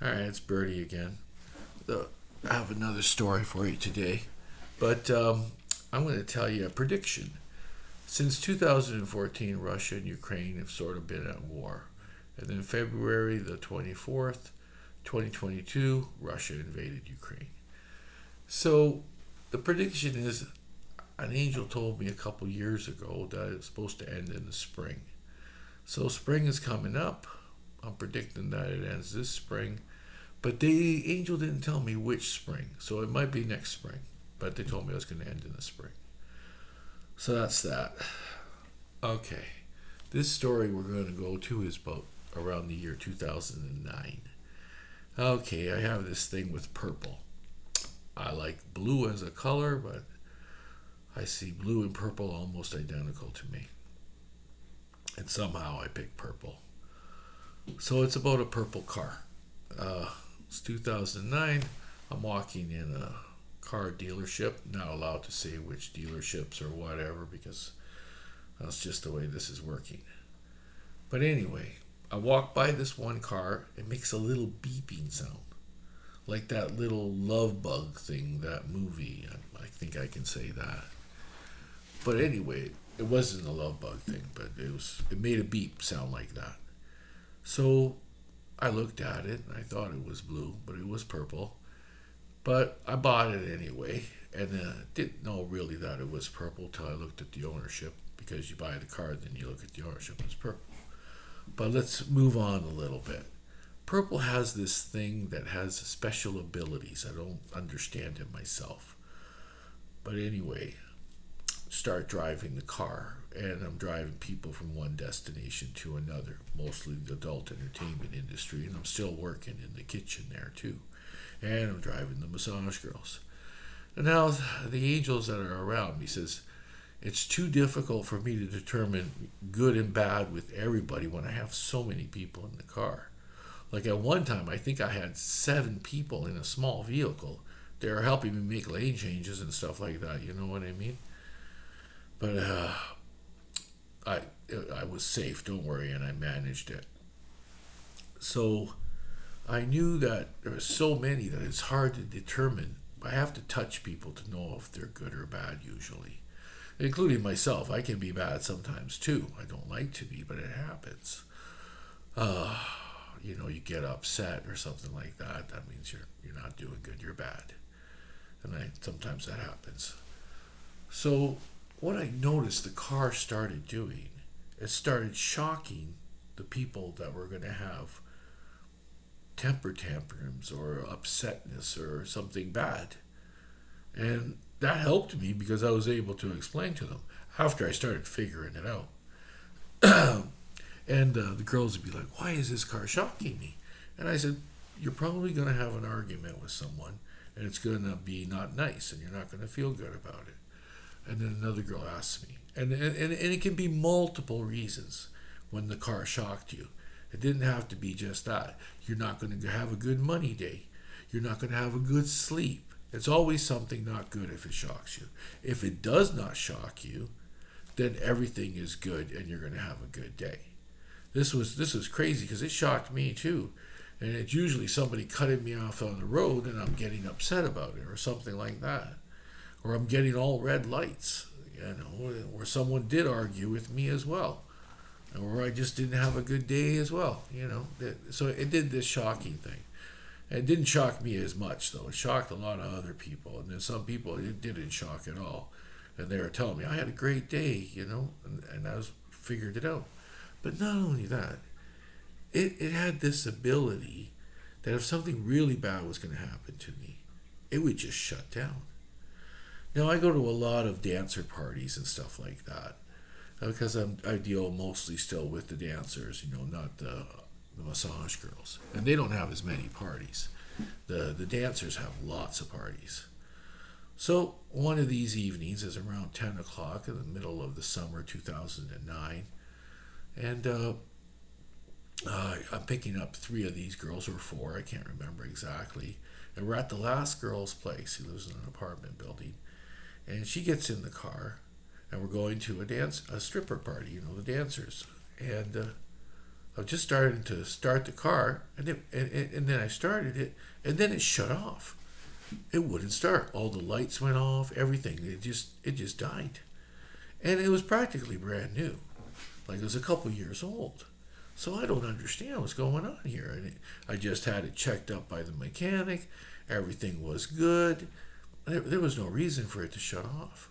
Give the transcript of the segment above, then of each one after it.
All right, it's Birdy again. I have another story for you today, but I'm going to tell you a prediction. Since 2014, Russia and Ukraine have sort of been at war. And then February the 24th, 2022, Russia invaded Ukraine. So the prediction is an angel told me a couple years ago that it's supposed to end in the spring. So spring is coming up. I'm predicting that it ends this spring. But the angel didn't tell me which spring, so it might be next spring. But they told me it was going to end in the spring. So that's that. Okay. This story we're going to go to is about around the year 2009. Okay, I have this thing with purple. I like blue as a color, but I see blue and purple almost identical to me. And somehow I picked purple. So it's about a purple car. It's 2009. I'm walking in a car dealership. Not allowed to say which dealerships or whatever because that's just the way this is working. But anyway, I walk by this one car. It makes a little beeping sound. Like that little love bug thing, that movie. I think I can say that. But anyway, it wasn't a love bug thing, but it made a beep sound like that. So I looked at it and I thought it was blue, but it was purple. But I bought it anyway, and didn't know really that it was purple till I looked at the ownership. Because you buy the car, then you look at the ownership, it's purple. But let's move on a little bit. Purple has this thing that has special abilities. I don't understand it myself. But anyway, start driving the car, and I'm driving people from one destination to another, mostly the adult entertainment industry, and I'm still working in the kitchen there too. And I'm driving the massage girls. And now the angels that are around me says, it's too difficult for me to determine good and bad with everybody when I have so many people in the car. Like at one time, I think I had 7 people in a small vehicle. They were helping me make lane changes and stuff like that. You know what I mean? But I was safe. Don't worry, and I managed it. So I knew that there were so many that it's hard to determine. I have to touch people to know if they're good or bad usually. Including myself. I can be bad sometimes too. I don't like to be, but it happens. You get upset or something like that. That means you're not doing good. You're bad, and sometimes that happens. So what I noticed the car started doing, it started shocking the people that were going to have temper tantrums or upsetness or something bad, and that helped me because I was able to explain to them after I started figuring it out. And the girls would be like, why is this car shocking me? And I said, you're probably going to have an argument with someone and it's going to be not nice and you're not going to feel good about it. And then another girl asked me. And it can be multiple reasons when the car shocked you. It didn't have to be just that. You're not going to have a good money day. You're not going to have a good sleep. It's always something not good if it shocks you. If it does not shock you, then everything is good and you're going to have a good day. This was crazy because it shocked me too. And it's usually somebody cutting me off on the road and I'm getting upset about it or something like that. Or I'm getting all red lights, or someone did argue with me as well. Or I just didn't have a good day as well, So it did this shocking thing. It didn't shock me as much, though. It shocked a lot of other people. And then some people it didn't shock at all. And they were telling me, I had a great day, and I figured it out. But not only that, it had this ability that if something really bad was going to happen to me, it would just shut down. Now, I go to a lot of dancer parties and stuff like that because I deal mostly still with the dancers, not the massage girls. And they don't have as many parties. The dancers have lots of parties. So one of these evenings is around 10 o'clock in the middle of the summer 2009. And I'm picking up 3 of these girls, or 4, I can't remember exactly. And we're at the last girl's place. He lives in an apartment building. And she gets in the car, and we're going to a stripper party, the dancers. And I was just starting to start the car, and then I started it, and then it shut off. It wouldn't start. All the lights went off, everything. It just died. And it was practically brand new. Like it was a couple years old. So I don't understand what's going on here. I just had it checked up by the mechanic. Everything was good. There was no reason for it to shut off.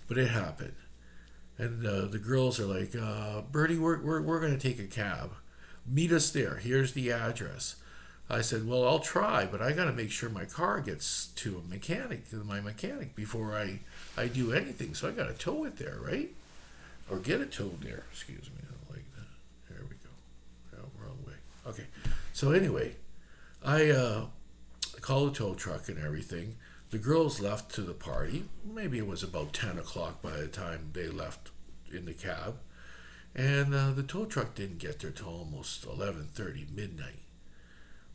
But it happened. And the girls are like, Birdy, we're going to take a cab. Meet us there. Here's the address. I said, well, I'll try, but I got to make sure my car gets to my mechanic before I do anything. So I got to tow it there, right? Or get it towed there. Excuse me. I don't like that. There we go. Oh, wrong way. Okay. So anyway, I called the tow truck and everything. The girls left to the party. Maybe it was about 10 o'clock by the time they left in the cab. And the tow truck didn't get there till almost 11:30, midnight.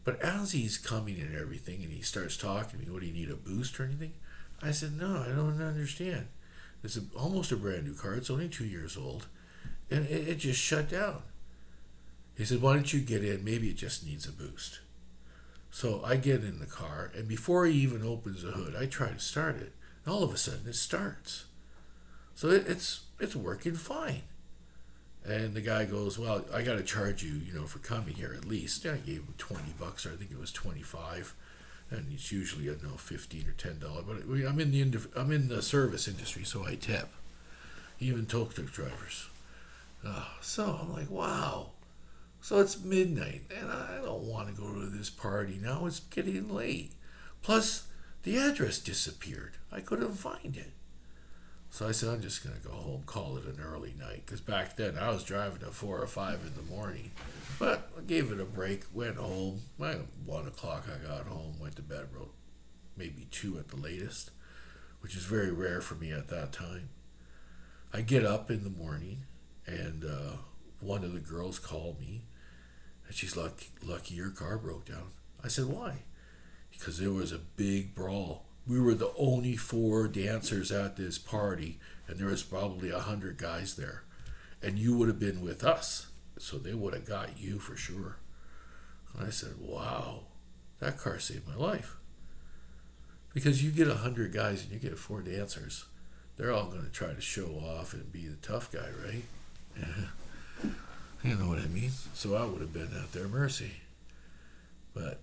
But as he's coming and everything, and he starts talking to me, what, do you need a boost or anything? I said, no, I don't understand. It's almost a brand new car. It's only 2 years old. And it just shut down. He said, why don't you get in? Maybe it just needs a boost. So I get in the car, and before he even opens the hood, I try to start it. And all of a sudden, it starts. So it's working fine. And the guy goes, well, I got to charge you, for coming here at least. And I gave him $20, or I think it was 25, and it's usually, $15 or $10. But I'm in the service industry, so I tip, even tuk-tuk drivers. So I'm like, wow. So it's midnight, and I don't want to go to this party now. It's getting late. Plus, the address disappeared. I couldn't find it. So I said, I'm just going to go home, call it an early night. Because back then, I was driving at 4 or 5 in the morning. But I gave it a break, went home. 1 o'clock I got home, went to bed, wrote maybe 2 at the latest, which is very rare for me at that time. I get up in the morning, and one of the girls called me, and she's lucky your car broke down. I said, why? Because there was a big brawl. We were the only 4 dancers at this party, and there was probably 100 guys there. And you would have been with us, so they would have got you for sure. And I said, wow, that car saved my life. Because you get 100 guys and you get 4 dancers, they're all going to try to show off and be the tough guy, right? You know what I mean? So I would have been at their mercy. But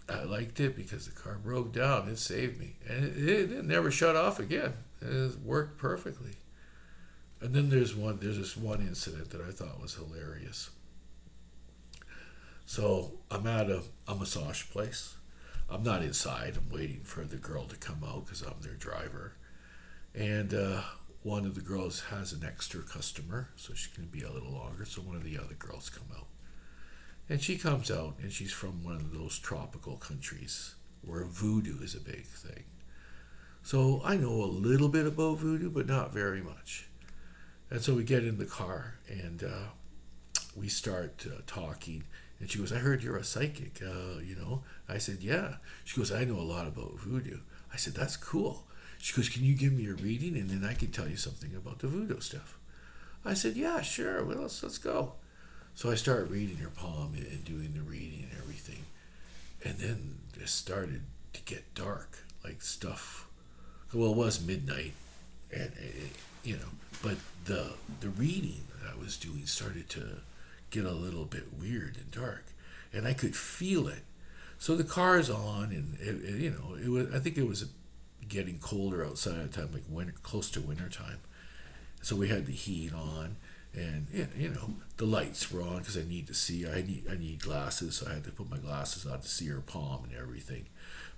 I liked it because the car broke down. It saved me. And it never shut off again. It worked perfectly. And then there's this one incident that I thought was hilarious. So I'm at a massage place. I'm not inside. I'm waiting for the girl to come out because I'm their driver. And one of the girls has an extra customer, so she's going to be a little longer. So one of the other girls come out. And she comes out, and she's from one of those tropical countries where voodoo is a big thing. So I know a little bit about voodoo, but not very much. And so we get in the car, and we start talking. And she goes, I heard you're a psychic, I said, yeah. She goes, I know a lot about voodoo. I said, that's cool. She goes, can you give me a reading, and then I can tell you something about the voodoo stuff? I said, yeah, sure. Well, let's go. So I start reading her palm and doing the reading and everything. And then it started to get dark, like stuff. Well, it was midnight, and but the reading that I was doing started to get a little bit weird and dark, and I could feel it. So the car's on, and it was. I think it was getting colder outside at the time, like winter, close to winter time. So we had the heat on. And the lights were on because I need to see. I need glasses, so I had to put my glasses on to see her palm and everything.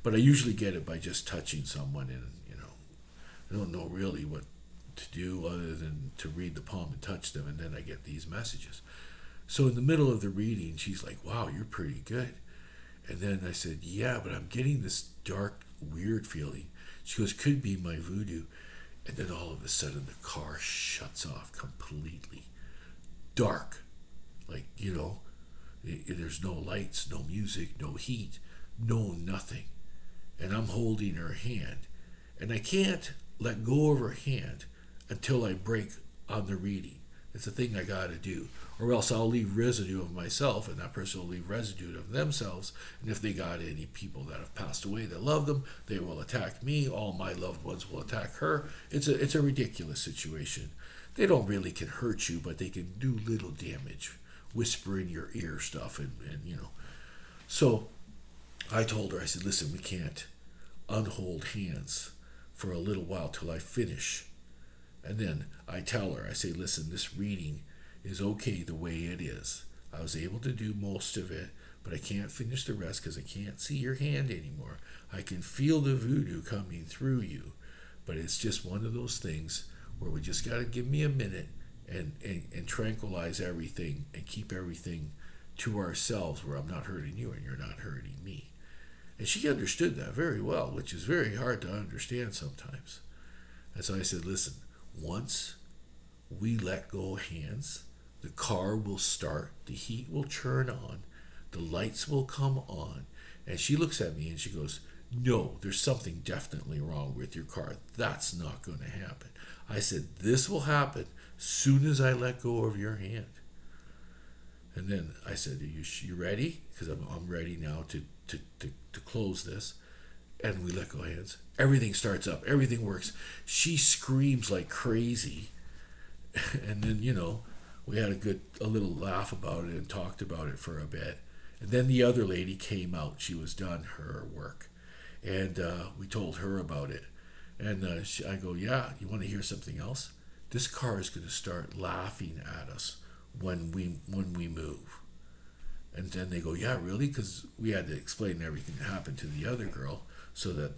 But I usually get it by just touching someone, and I don't know really what to do other than to read the palm and touch them, and then I get these messages. So in the middle of the reading, she's like, "Wow, you're pretty good." And then I said, "Yeah, but I'm getting this dark, weird feeling." She goes, "Could be my voodoo." And then all of a sudden the car shuts off completely. Dark. Like, there's no lights, no music, no heat, no nothing. And I'm holding her hand. And I can't let go of her hand until I break on the reading. It's a thing I gotta do. Or else I'll leave residue of myself, and that person will leave residue of themselves. And if they got any people that have passed away that love them, they will attack me. All my loved ones will attack her. It's a ridiculous situation. They don't really can hurt you, but they can do little damage, whisper in your ear stuff, and you know. So I told her, I said, listen, we can't unhold hands for a little while till I finish. And then I tell her, I say, listen, this reading is okay the way it is. I was able to do most of it, but I can't finish the rest because I can't see your hand anymore. I can feel the voodoo coming through you, but it's just one of those things where we just got to give me a minute and tranquilize everything and keep everything to ourselves where I'm not hurting you and you're not hurting me. And she understood that very well, which is very hard to understand sometimes. And so I said, listen, once we let go of hands, the car will start, the heat will turn on, the lights will come on. And she looks at me and she goes, no, there's something definitely wrong with your car. That's not going to happen. I said, this will happen soon as I let go of your hand. And then I said, you ready? Because I'm ready now to close this. And we let go of hands. Everything starts up. Everything works. She screams like crazy. And then, we had a little laugh about it and talked about it for a bit. And then the other lady came out. She was done her work. And we told her about it. And I go, yeah, you want to hear something else? This car is going to start laughing at us when we move. And then they go, yeah, really? Because we had to explain everything that happened to the other girl so that,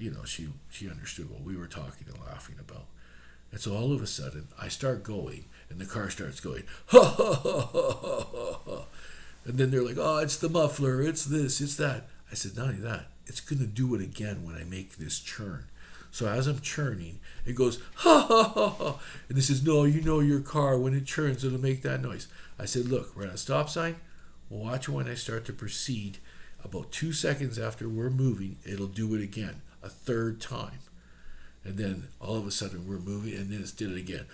she understood what we were talking and laughing about. And so all of a sudden, I start going, and the car starts going, ha, ha, ha, ha, ha, ha, ha. And then they're like, oh, it's the muffler, it's this, it's that. I said, not only that, it's going to do it again when I make this churn. So as I'm churning, it goes, ha, ha, ha, ha. And it says, no, your car, when it churns, it'll make that noise. I said, look, we're at a stop sign. Watch when I start to proceed. About 2 seconds after we're moving, it'll do it again, a third time. And then all of a sudden we're moving, and then it did it again.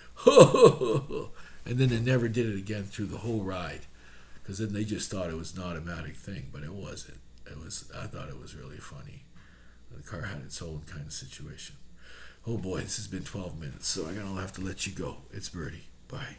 And then it never did it again through the whole ride. Because then they just thought it was an automatic thing, but it wasn't. I thought it was really funny. The car had its own kind of situation. Oh boy, this has been 12 minutes, so I'm going to have to let you go. It's Birdy. Bye.